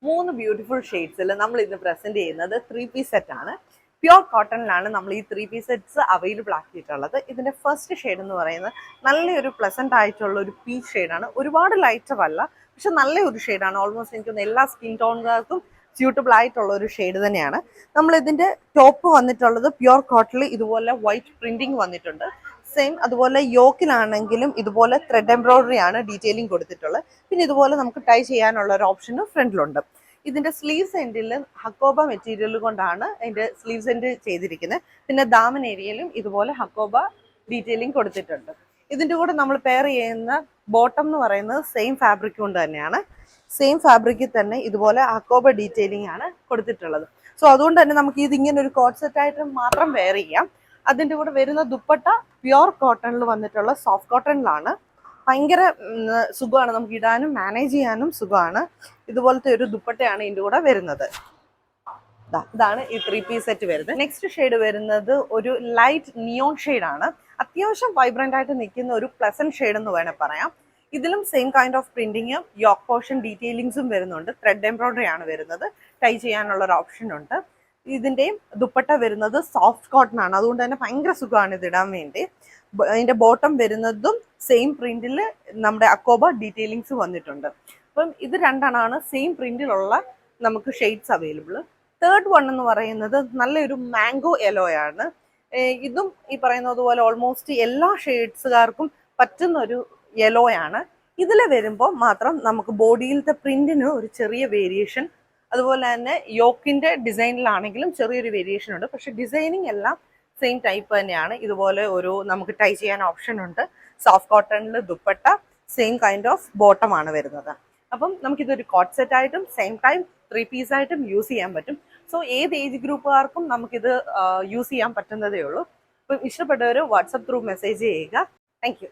മൂന്ന് ബ്യൂട്ടിഫുൾ ഷെയ്ഡ്സിൽ നമ്മൾ ഇന്ന് പ്രസന്റ് ചെയ്യുന്നത് 3 പീസ് സെറ്റ് ആണ്. പ്യുർ കോട്ടണിലാണ് നമ്മൾ ഈ 3 പീസ് സെറ്റ്സ് അവൈലബിൾ ആക്കിയിട്ടുള്ളത്. ഇതിന്റെ ഫസ്റ്റ് ഷെയ്ഡ് എന്ന് പറയുന്നത് നല്ലൊരു പ്ലസന്റ് ആയിട്ടുള്ള ഒരു പീച്ച് ഷെയ്ഡാണ്. ഒരുപാട് ലൈറ്റർ അല്ല, പക്ഷെ നല്ലൊരു ഷെയ്ഡാണ്. ഓൾമോസ്റ്റ് എനിക്ക് എല്ലാ സ്കിൻ ടോണുകാർക്കും സ്യൂട്ടബിൾ ആയിട്ടുള്ള ഒരു ഷെയ്ഡ് തന്നെയാണ്. നമ്മൾ ഇതിന്റെ ടോപ്പ് വന്നിട്ടുള്ളത് പ്യുർ കോട്ടണിൽ ഇതുപോലെ വൈറ്റ് പ്രിന്റിംഗ് വന്നിട്ടുണ്ട്. സെയിം അതുപോലെ യോക്കിലാണെങ്കിലും ഇതുപോലെ ത്രെഡ് എംബ്രോയിഡറി ആണ് ഡീറ്റെയിലിംഗ് കൊടുത്തിട്ടുള്ളത്. പിന്നെ ഇതുപോലെ നമുക്ക് ടൈ ചെയ്യാനുള്ള ഒരു ഓപ്ഷനും ഫ്രണ്ടിലുണ്ട്. ഇതിന്റെ സ്ലീവ്സ് എൻഡിൽ ഹക്കോബ മെറ്റീരിയൽ കൊണ്ടാണ് ഇതിന്റെ സ്ലീവ്സ് എൻഡ് ചെയ്തിരിക്കുന്നത്. പിന്നെ ദാമൻ ഏരിയയിലും ഇതുപോലെ ഹക്കോബ ഡീറ്റെയിലിംഗ് കൊടുത്തിട്ടുണ്ട്. ഇതിന്റെ കൂടെ നമ്മൾ പെയർ ചെയ്യുന്ന ബോട്ടം എന്ന് പറയുന്നത് സെയിം ഫാബ്രിക് കൊണ്ട് തന്നെയാണ്. സെയിം ഫാബ്രിക്കിൽ തന്നെ ഇതുപോലെ ഹക്കോബ ഡീറ്റെയിലിംഗ് ആണ് കൊടുത്തിട്ടുള്ളത്. സോ അതുകൊണ്ട് തന്നെ നമുക്ക് ഇത് ഇങ്ങനെ ഒരു കോട്ട് സെറ്റ് ആയിട്ട് മാത്രം വെയർ ചെയ്യാം. അതിന്റെ കൂടെ വരുന്ന ദുപ്പട്ട പ്യുർ കോട്ടണിൽ വന്നിട്ടുള്ള സോഫ്റ്റ് കോട്ടണിലാണ്. ഭയങ്കര സുഖമാണ്, നമുക്ക് ഇടാനും മാനേജ് ചെയ്യാനും സുഖമാണ്. ഇതുപോലത്തെ ഒരു ദുപ്പട്ടയാണ് ഇതിന്റെ കൂടെ വരുന്നത്. ഇതാണ് ഈ 3 പീസ് സെറ്റ് വരുന്നത്. നെക്സ്റ്റ് ഷെയ്ഡ് വരുന്നത് ഒരു ലൈറ്റ് നിയോൺ ഷെയ്ഡാണ്. അത്യാവശ്യം വൈബ്രന്റ് ആയിട്ട് നിൽക്കുന്ന ഒരു പ്ലസന്റ് ഷെയ്ഡ് എന്ന് വേണേൽ പറയാം. ഇതിലും സെയിം കൈൻഡ് ഓഫ് പ്രിന്റിങ്ങും യോക്ക് പോർഷൻ ഡീറ്റെയിലിംഗ്സും വരുന്നുണ്ട്. ത്രെഡ് എംബ്രോയിഡറി ആണ് വരുന്നത്. ടൈ ചെയ്യാനുള്ള ഒരു ഓപ്ഷൻ ഉണ്ട്. ഇതിന്റെയും ദുപ്പട്ട വരുന്നത് സോഫ്റ്റ് കോട്ടൺ ആണ്. അതുകൊണ്ട് തന്നെ ഭയങ്കര സുഖമാണ് ഇത് ഇടാൻ വേണ്ടി. അതിന്റെ ബോട്ടം വരുന്നതും സെയിം പ്രിന്റിൽ നമ്മുടെ അക്കോബ ഡീറ്റെയിലിംഗ്സ് വന്നിട്ടുണ്ട്. അപ്പം ഇത് രണ്ടെണ്ണമാണ് സെയിം പ്രിന്റിലുള്ള നമുക്ക് ഷെയ്ഡ്സ് അവൈലബിൾ. തേർഡ് വൺ എന്ന് പറയുന്നത് നല്ലൊരു മാംഗോ യെല്ലോ ആണ്. ഇതും ഈ പറയുന്നത് പോലെ ഓൾമോസ്റ്റ് എല്ലാ ഷെയ്ഡ്സുകാർക്കും പറ്റുന്ന ഒരു യെല്ലോ ആണ്. ഇതിൽ വരുമ്പോൾ മാത്രം നമുക്ക് ബോഡിയിലത്തെ പ്രിന്റിന് ഒരു ചെറിയ വേരിയേഷൻ, അതുപോലെ തന്നെ യോക്കിന്റെ ഡിസൈനിലാണെങ്കിലും ചെറിയൊരു വേരിയേഷൻ ഉണ്ട്. പക്ഷെ ഡിസൈനിങ് എല്ലാം സെയിം ടൈപ്പ് തന്നെയാണ്. ഇതുപോലെ ഒരു നമുക്ക് ടൈ ചെയ്യാൻ ഓപ്ഷൻ ഉണ്ട്. സോഫ്റ്റ് കോട്ടണിൽ dupatta, same kind of bottom ആണ് വരുന്നത്. അപ്പം നമുക്കിതൊരു കോട്ട് സെറ്റ് ആയിട്ടും സെയിം ടൈം 3 പീസ് ആയിട്ടും യൂസ് ചെയ്യാൻ പറ്റും. സോ ഏത് ഏജ് ഗ്രൂപ്പുകാർക്കും നമുക്കിത് യൂസ് ചെയ്യാൻ പറ്റുന്നതേ ഉള്ളൂ. അപ്പം ഇഷ്ടപ്പെട്ടവർ വാട്സപ്പ് ത്രൂ മെസ്സേജ് ചെയ്യുക. Thank you.